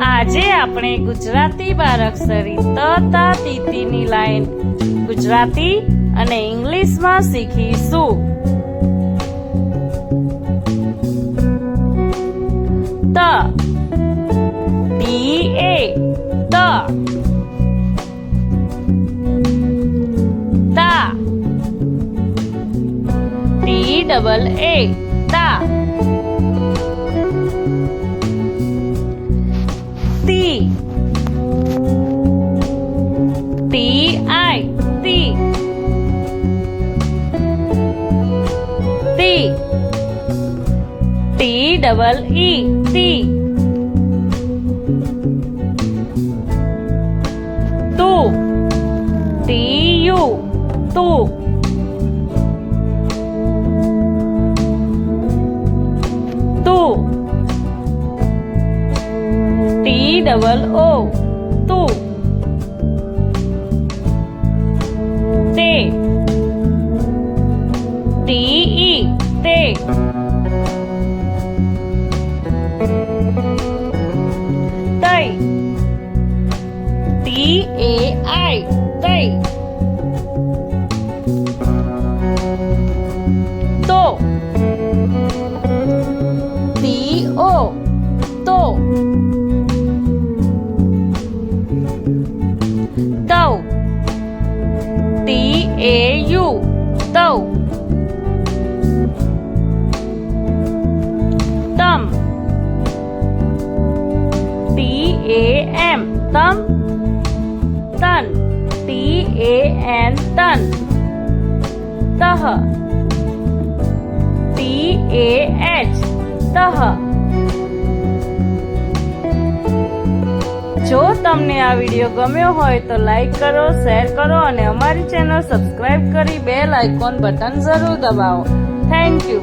આજે આપણે ગુજરાતી બારાક્ષરી ત તા તી તી ની લાઈન ગુજરાતી અને ઇંગ્લિશમાં શીખીશું. ત ટી એ ત, તા ટી ડબલ એ તા, તી ટી આઈ તી, તી ટી ડબલ ઈ તી, તું ટી યુ તું, તું ટી ડબલ ઓ તું, તે ટી ઈ તે, તઈ ટી એ આઈ તઈ, તો ટી ઓ તો, તૌ ટી એ યુ તૌ, તમ ટી એ એમ તમ, તન ટી એ એન તન, તહ ટી એ એચ તહ. જો તમને આ વિડીયો ગમ્યો હોય તો લાઈક કરો, શેર કરો અને અમારી ચેનલ સબસ્ક્રાઇબ કરી બેલ આઇકોન બટન જરૂર દબાવો. Thank you.